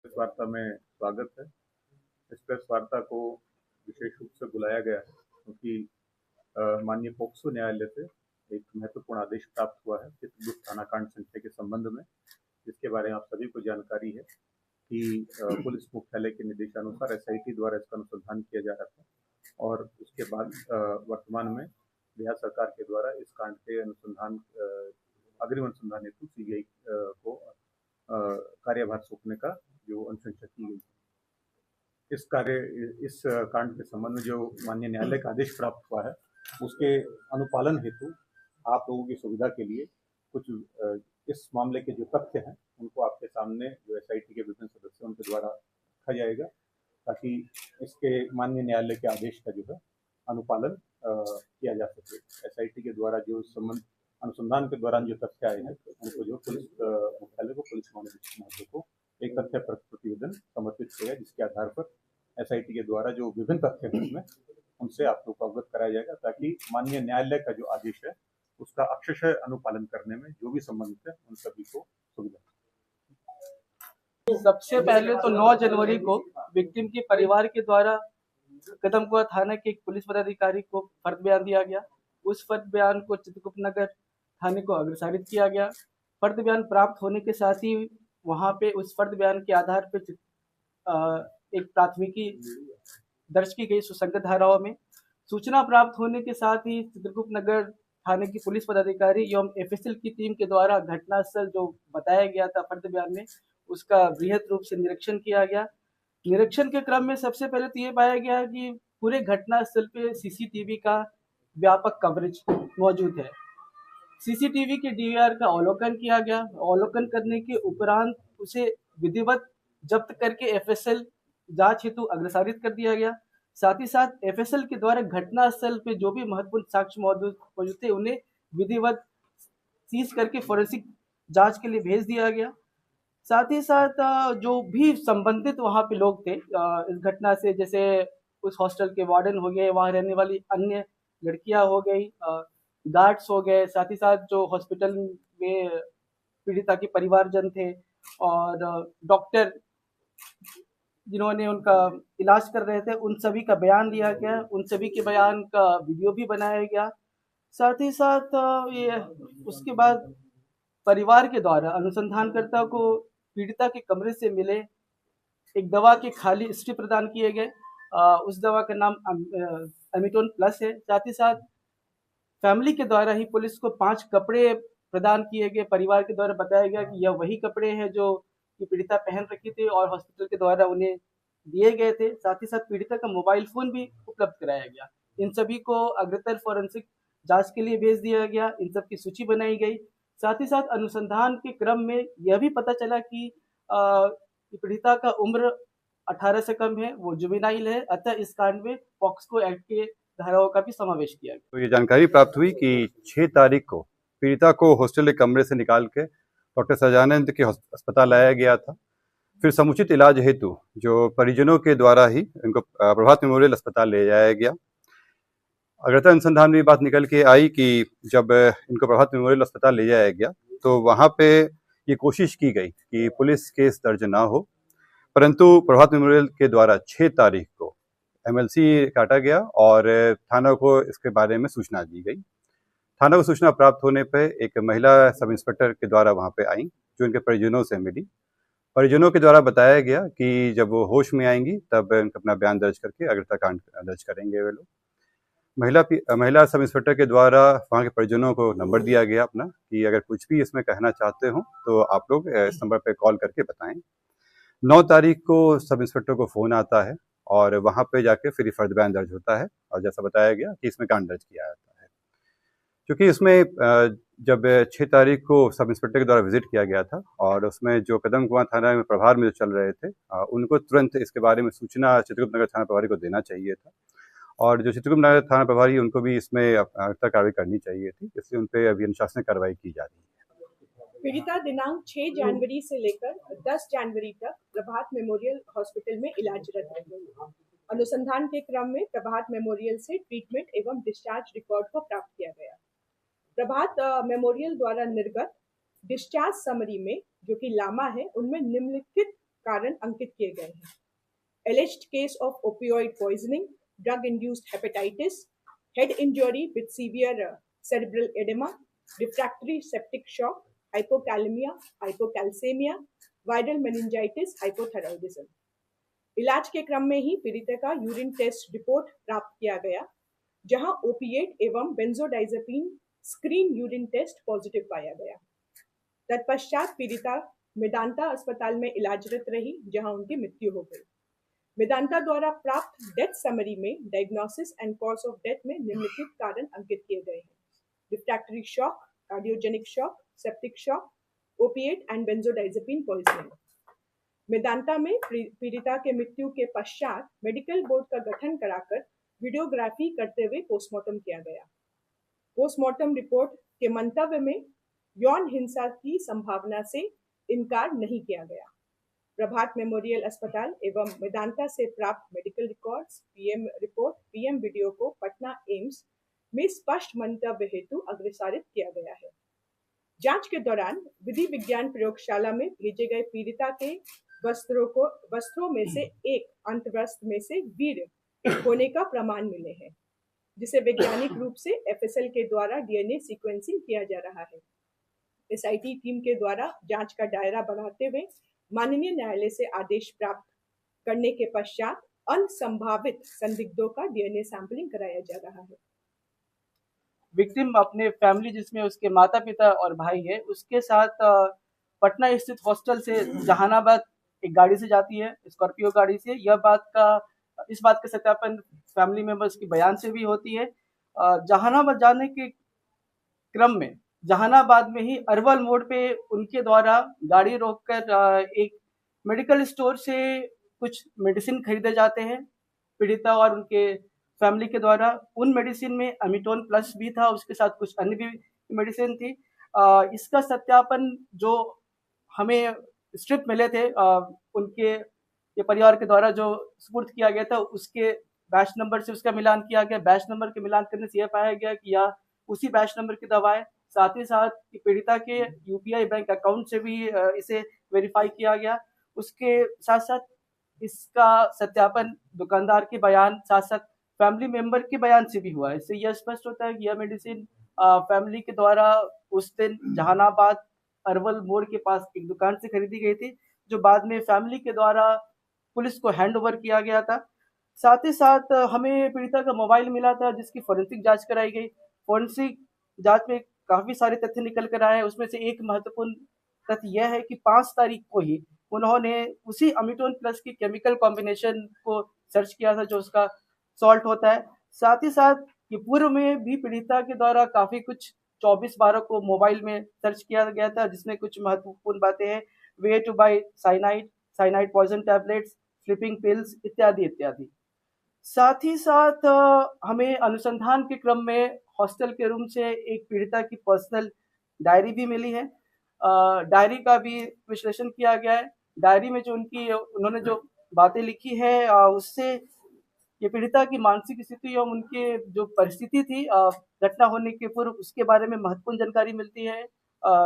Press वार्ता में स्वागत है। इस प्रेस वार्ता को विशेष रूप से बुलाया गया है क्योंकि माननीय पोक्सो न्यायालय से एक महत्वपूर्ण आदेश प्राप्त हुआ है चित्रगुप्त थाना कांड संख्या के संबंध में, जिसके बारे में आप सभी को जानकारी है कि पुलिस मुख्यालय के निर्देशानुसार एसआईटी द्वारा इसका अनुसंधान किया जा रहा था और उसके बाद वर्तमान में बिहार सरकार के द्वारा इस कांड के अनुसंधान अग्रिम अनुसंधान हेतु सीबीआई को कार्यभार सौंपने का जो अनुशंसा की गई। इस कांड के संबंध में जो माननीय न्यायालय का आदेश प्राप्त हुआ है उसके अनुपालन हेतु आप लोगों की सुविधा के लिए कुछ इस मामले के जो तथ्य हैं उनको आपके सामने जो एसआईटी के विभिन्न सदस्यों के द्वारा रखा जाएगा ताकि इसके माननीय न्यायालय के आदेश का जो है अनुपालन किया जा सके। एसआईटी के द्वारा जो संबंध अनुसंधान के दौरान जो तथ्य आए हैं उनको जो पुलिस मुख्यालय को पुलिस महानिदेशक महोदय को एक तथ्य प्रतिवेदन समर्पित किया जिसके आधार पर एसआईटी के द्वारा जो विभिन्न तथ्य हैं उसमें उनसे आप लोग को अवगत कराया जाएगा ताकि माननीय न्यायालय का जो आदेश है उसका अक्षरशः अनुपालन करने में जो भी संबंधित है उन सभी को सुविधा। सबसे पहले तो 9 जनवरी को विक्टिम के परिवार के द्वारा कदमकुआं थाना के एक पुलिस पदाधिकारी को फर्द बयान दिया गया। उस फर्द बयान को चित्रगुप्त नगर थाने को अग्रसारित किया गया। फर्द बयान प्राप्त होने के साथ ही वहां पे उस फर्द बयान के आधार पर एक प्राथमिकी दर्ज की गई सुसंगत धाराओं में। सूचना प्राप्त होने के साथ ही चित्रगुप्त नगर थाने की पुलिस पदाधिकारी एवं एफएसएल की टीम के द्वारा घटनास्थल जो बताया गया था फर्द बयान में उसका बृहद रूप से निरीक्षण किया गया। निरीक्षण के क्रम में सबसे पहले तो ये पाया गया कि पूरे घटनास्थल पे सीसीटीवी का व्यापक कवरेज मौजूद है। सीसीटीवी के डीवीआर का अवलोकन किया गया। अवलोकन करने के उपरांत उसे विधिवत जब्त करके एफएसएल जांच हेतु अग्रसारित कर दिया गया। साथ ही साथ एफएसएल के द्वारा घटनास्थल पे जो भी महत्वपूर्ण साक्ष्य मौजूद थे उन्हें विधिवत सीज करके फोरेंसिक जांच के लिए भेज दिया गया। साथ ही साथ जो भी संबंधित वहाँ पे लोग थे इस घटना से, जैसे उस हॉस्टल के वार्डन हो गए, वहाँ रहने वाली अन्य लड़कियां हो गई, गार्ड्स हो गए, साथ ही साथ जो हॉस्पिटल में पीड़िता के परिवारजन थे और डॉक्टर जिन्होंने उनका इलाज कर रहे थे उन सभी का बयान लिया गया। उन सभी के बयान का वीडियो भी बनाया गया। साथ ही साथ ये उसके बाद परिवार के द्वारा अनुसंधानकर्ता को पीड़िता के कमरे से मिले एक दवा के खाली स्ट्रिप प्रदान किए गए। उस दवा का नाम अमिटोन प्लस है। साथ ही साथ फैमिली के द्वारा ही पुलिस को 5 कपड़े प्रदान किए गए। परिवार के द्वारा बताया गया कि यह वही कपड़े हैं जो पीड़िता पहन रखी थी और हॉस्पिटल के द्वारा उन्हें दिए गए थे। साथ ही साथ पीड़िता का मोबाइल फोन भी उपलब्ध कराया गया। इन सभी को अग्रतर फोरेंसिक जांच के लिए भेज दिया गया। इन सब की सूची बनाई गई। साथ ही साथ अनुसंधान के क्रम में यह भी पता चला कि पीड़िता का उम्र 18 से कम है, वो जुवेनाइल है, अतः इस कांड में पॉक्सो एक्ट के धाराओं का भी समावेश किया गया। तो ये जानकारी प्राप्त हुई कि 6 तारीख को पीड़िता को हॉस्टल के कमरे से निकाल के डॉक्टर सजानंद के अस्पताल लाया गया था। फिर समुचित इलाज हेतु जो परिजनों के द्वारा ही इनको प्रभात मेमोरियल अस्पताल ले जाया गया। अग्रतर अनुसंधान में बात निकल के आई कि जब इनको प्रभात मेमोरियल अस्पताल ले जाया गया तो वहाँ पे ये कोशिश की गई कि पुलिस केस दर्ज ना हो, परंतु प्रभात मेमोरियल के द्वारा 6 तारीख को एमएलसी काटा गया और थाना को इसके बारे में सूचना दी गई। थाना को सूचना प्राप्त होने पर एक महिला सब इंस्पेक्टर के द्वारा वहाँ पे आई जो इनके परिजनों से मिली। परिजनों के द्वारा बताया गया कि जब वो होश में आएंगी तब अपना बयान दर्ज करके अग्रता कांड दर्ज करेंगे वे लोग। महिला सब इंस्पेक्टर के द्वारा वहाँ के परिजनों को नंबर दिया गया अपना कि अगर कुछ भी इसमें कहना चाहते हो तो आप लोग इस नंबर पे कॉल करके बताएं। 9 तारीख को सब इंस्पेक्टर को फ़ोन आता है और वहाँ पे जाके फिर फर्द बयान दर्ज होता है और जैसा बताया गया कि इसमें कांड दर्ज किया जाता है। क्योंकि इसमें जब 6 तारीख को सब इंस्पेक्टर के द्वारा विजिट किया गया था और उसमें जो कदमकुआं थाना में प्रभार में जो चल रहे थे उनको तुरंत इसके बारे में सूचना चित्रगुप्त नगर थाना प्रभारी को देना चाहिए था और जो चित्रगुप्त नगर थाना प्रभारी उनको भी इसमें कार्रवाई करनी चाहिए थी, इसलिए उन पर अभी अनुशासनिक कार्रवाई की जा रही है। पीड़िता दिनांक 6 जनवरी से लेकर 10 जनवरी तक प्रभात मेमोरियल हॉस्पिटल में इलाजरत रही। अनुसंधान के क्रम में प्रभात मेमोरियल से ट्रीटमेंट एवं डिस्चार्ज रिकॉर्ड को प्राप्त किया गया। प्रभात मेमोरियल द्वारा निर्गत डिस्चार्ज समरी में जो कि लामा है उनमें निम्नलिखित कारण अंकित किए गए हैं। Alleged case of opioid poisoning, drug-induced hepatitis, head injury with severe cerebral edema, refractory septic shock, hypokalemia, hypocalcemia, viral meningitis, hypothyroidism। इलाज के क्रम में ही पीड़िता का यूरिन टेस्ट रिपोर्ट प्राप्त किया गया, जहां ओपिएट एवं benzodiazepine screen urine test positive पाया गया। तत्पश्चात पीड़िता मेदांता अस्पताल में इलाजरत रही, जहां उनकी मृत्यु हो गई। मेदांता द्वारा प्राप्त डेथ समरी में diagnosis and cause of death में निम्नलिखित कारण अंकित किए गए हैं: refractory shock, cardiogenic shock, septic shock, opiate and benzodiazepine poisoning. Medanta में पीड़िता के मृत्यु के पश्चात मेडिकल बोर्ड का गठन कराकर वीडियोग्राफी करते हुए पोस्टमार्टम किया गया। पोस्टमार्टम रिपोर्ट के मंतव्य में यौन हिंसा की संभावना से इनकार नहीं किया गया। प्रभात मेमोरियल अस्पताल एवं मेदांता से प्राप्त medical records, PM report, PM video को पटना एम्स में स्पष्ट मंतव्य हेतु अग्रेसारित किया गया है। जांच के दौरान विधि विज्ञान प्रयोगशाला में भेजे गए पीड़िता के वस्त्रों में से एक अंतवस्त्र में से वीर होने का प्रमाण मिले हैं, जिसे वैज्ञानिक रूप से एफएसएल के द्वारा डीएनए सीक्वेंसिंग किया जा रहा है। एसआईटी टीम के द्वारा जांच का दायरा बढ़ाते हुए माननीय न्यायालय से आदेश प्राप्त करने के पश्चात अन्य संभावित संदिग्धों का डीएनए सैंपलिंग कराया जा रहा है। विक्टिम अपने फैमिली, जिसमें उसके माता पिता और भाई है, उसके साथ पटना स्थित हॉस्टल से जहानाबाद एक गाड़ी से जाती है, स्कॉर्पियो गाड़ी से। इस बात का सत्यापन फैमिली मेंबर्स के बयान से भी होती है। जहानाबाद जाने के क्रम में जहानाबाद में ही अरवल मोड़ पे उनके द्वारा गाड़ी रोककर एक मेडिकल स्टोर से कुछ मेडिसिन खरीदे जाते हैं पीड़िता और उनके फैमिली के द्वारा। उन मेडिसिन में अमिटोन प्लस भी था, उसके साथ कुछ अन्य भी मेडिसिन थी। इसका सत्यापन जो हमें स्ट्रिप मिले थे उनके ये परिवार के द्वारा जो सुपुर्द किया गया था, उसके बैच नंबर से उसका मिलान किया गया। बैच नंबर के मिलान करने से यह पाया गया कि यह उसी बैच नंबर की दवाएं, साथ ही साथ पीड़िता के यूपीआई बैंक अकाउंट से भी इसे वेरीफाई किया गया। उसके साथ साथ इसका सत्यापन दुकानदार के बयान, साथ साथ फैमिली मेंबर के बयान से भी हुआ है। इससे यह स्पष्ट होता है कि यह मेडिसिन फैमिली के द्वारा उस दिन जहानाबाद अरवल मोड़ के पास एक दुकान से खरीदी गई थी, जो बाद में फैमिली के द्वारा पुलिस को हैंड ओवर किया गया था। साथ ही साथ हमें पीड़िता का मोबाइल मिला था, जिसकी फोरेंसिक जांच कराई गई। फोरेंसिक जांच में काफी सारे तथ्य निकल कर आए हैं। उसमें से एक महत्वपूर्ण तथ्य यह है कि 5 तारीख को ही उन्होंने उसी अमिटोन प्लस की केमिकल कॉम्बिनेशन को सर्च किया था, जो उसका सॉल्ट होता है। साथ ही साथ ये पूर्व में भी पीड़िता के द्वारा काफी कुछ 24/12 को मोबाइल में सर्च किया गया था, जिसमें कुछ महत्वपूर्ण बातें हैं: way to buy cyanide poison tablets, sleeping pills इत्यादि इत्यादि। साथ ही साथ हमें अनुसंधान के क्रम में हॉस्टल के रूम से एक पीड़िता की पर्सनल डायरी भी मिली है। डायरी का भी विश्लेषण किया गया है। डायरी में जो उन्होंने जो बातें लिखी है, उससे ये पीड़िता की मानसिक स्थिति और उनके जो परिस्थिति थी घटना होने के पूर्व, उसके बारे में महत्वपूर्ण जानकारी मिलती है।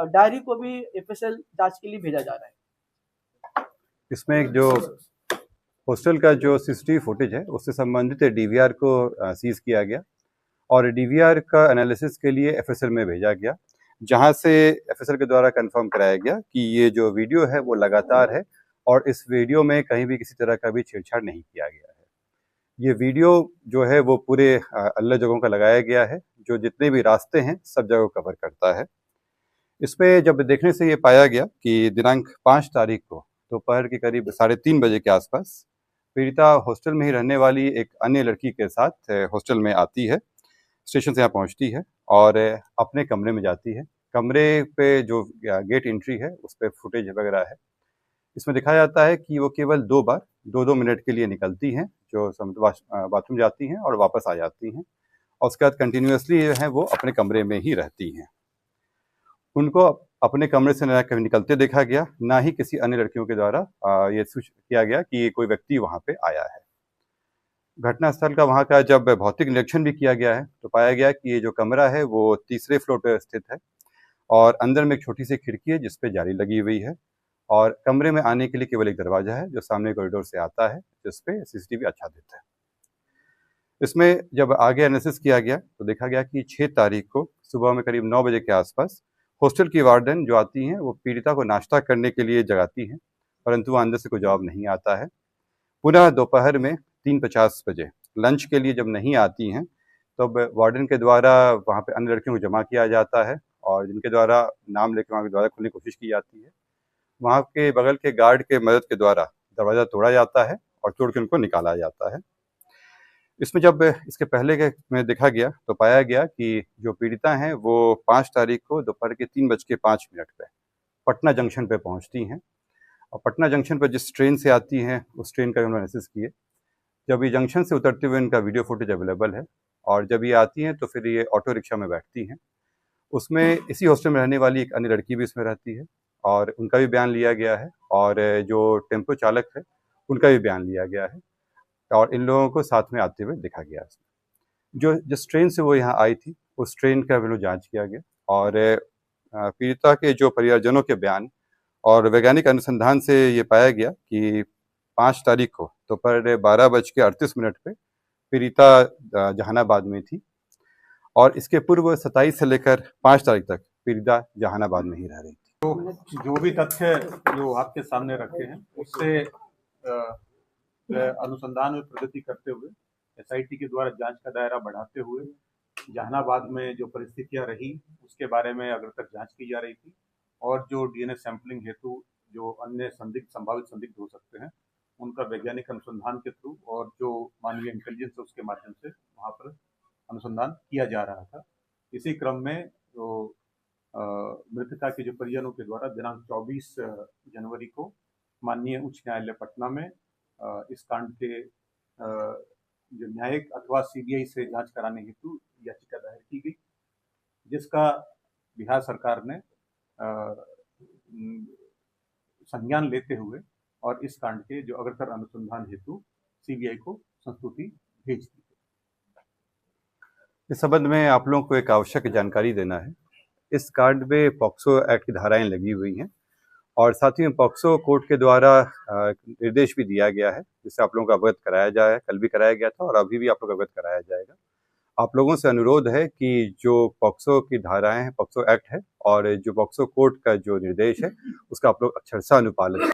डायरी को भी एफएसएल जांच के लिए भेजा जा रहा है। इसमें जो हॉस्टल का जो सीसीटीवी फुटेज है, उससे संबंधित डीवीआर को सीज किया गया और डीवीआर का एनालिसिस के लिए एफएसएल में भेजा गया, जहां से एफएसएल के द्वारा कंफर्म कराया गया कि ये जो वीडियो है वो लगातार है और इस वीडियो में कहीं भी किसी तरह का भी छेड़छाड़ नहीं किया गया है। ये वीडियो जो है वो पूरे अलग जगहों का लगाया गया है, जो जितने भी रास्ते हैं सब जगह कवर करता है। इसमें जब देखने से ये पाया गया कि दिनांक 5 तारीख को दोपहर के करीब 3:30 बजे के आसपास पीड़िता हॉस्टल में ही रहने वाली एक अन्य लड़की के साथ हॉस्टल में आती है, स्टेशन से यहाँ पहुँचती है और अपने कमरे में जाती है। कमरे पे जो गेट एंट्री है उस पर फुटेज वगैरह है। इसमें दिखाया जाता है कि वो केवल 2 बार 2-2 मिनट के लिए निकलती हैं, जो बाथरूम जाती हैं और वापस आ जाती हैं, और उसके बाद कंटिन्यूसली जो है वो अपने कमरे में ही रहती हैं। उनको अपने कमरे से न कभी निकलते देखा गया, ना ही किसी अन्य लड़कियों के द्वारा ये सूचित किया गया कि कोई व्यक्ति वहाँ पे आया है। घटनास्थल का वहाँ का जब भौतिक निरीक्षण भी किया गया है तो पाया गया कि ये जो कमरा है वो 3रे फ्लोर पर स्थित है और अंदर में एक छोटी सी खिड़की है जिस पे जाली लगी हुई है और कमरे में आने के लिए केवल एक दरवाज़ा है जो सामने कॉरिडोर से आता है, जिस पे सीसीटीवी अच्छा देता है। इसमें जब आगे एनालिसिस किया गया तो देखा गया कि 6 तारीख को सुबह में करीब 9 बजे के आसपास हॉस्टल की वार्डन जो आती हैं वो पीड़िता को नाश्ता करने के लिए जगाती हैं, परंतु वहाँ अंदर से कोई जवाब नहीं आता है। पुनः दोपहर में 3:50 बजे लंच के लिए जब नहीं आती हैं तब वार्डन के द्वारा वहाँ पे अन्य लड़कियों को जमा किया जाता है और जिनके द्वारा नाम लेकर वहाँ के दरवाज़ा खोलने की कोशिश की जाती है। वहाँ के बगल के गार्ड के मदद के द्वारा दरवाज़ा तोड़ा जाता है और तोड़ के उनको निकाला जाता है। इसमें जब इसके पहले के में देखा गया तो पाया गया कि जो पीड़िता हैं वो 5 तारीख को दोपहर के 3:05 पे पटना जंक्शन पे पहुंचती हैं और पटना जंक्शन पर जिस ट्रेन से आती हैं उस ट्रेन का उन्होंने एनालिसिस किए। जब ये जंक्शन से उतरते हुए इनका वीडियो फुटेज अवेलेबल है और जब ये आती हैं तो फिर ये ऑटो रिक्शा में बैठती हैं। उसमें इसी हॉस्टल में रहने वाली एक अन्य लड़की भी इसमें रहती है और उनका भी बयान लिया गया है और जो टेम्पो चालक है उनका भी बयान लिया गया है और इन लोगों को साथ में आते हुए देखा गया। जो जिस ट्रेन से वो यहाँ आई थी उस ट्रेन का भी जांच किया गया और पीड़िता के जो परिवारजनों के बयान और वैज्ञानिक अनुसंधान से ये पाया गया कि 5 तारीख को दोपहर 12:38 पे पीड़िता जहानाबाद में थी और इसके पूर्व 27 से लेकर 5 तारीख तक पीड़िता जहानाबाद में ही रह रही थी। जो भी तथ्य जो आपके सामने रखे हैं उससे अनुसंधान में प्रगति करते हुए एसआईटी के द्वारा जांच का दायरा बढ़ाते हुए जहानाबाद में जो परिस्थितियां रही उसके बारे में अगर तक जांच की जा रही थी और जो डीएनए सैंपलिंग हेतु जो अन्य संभावित संदिग्ध हो सकते हैं उनका वैज्ञानिक अनुसंधान के थ्रू और जो मानवीय इंटेलिजेंस है उसके माध्यम से वहाँ पर अनुसंधान किया जा रहा था। इसी क्रम में जो मृतका के जो परिजनों के द्वारा दिनांक 24 जनवरी को माननीय उच्च न्यायालय पटना में इस कांड के जो न्यायिक अथवा सीबीआई से जांच कराने हेतु याचिका दायर की गई, जिसका बिहार सरकार ने संज्ञान लेते हुए और इस कांड के जो अग्रतर अनुसंधान हेतु सीबीआई को संस्तुति भेज दी। इस संबंध में आप लोगों को एक आवश्यक जानकारी देना है। इस कांड में पॉक्सो एक्ट की धाराएं लगी हुई हैं और साथ ही में पॉक्सो कोर्ट के द्वारा निर्देश भी दिया गया है जिससे आप लोगों को अवगत कराया जाए। कल भी कराया गया था और अभी भी आप लोग अवगत कराया जाएगा। आप लोगों से अनुरोध है कि जो पॉक्सो की धाराएं हैं, पॉक्सो एक्ट है और जो पॉक्सो कोर्ट का जो निर्देश है उसका आप लोग अक्षरशः अनुपालन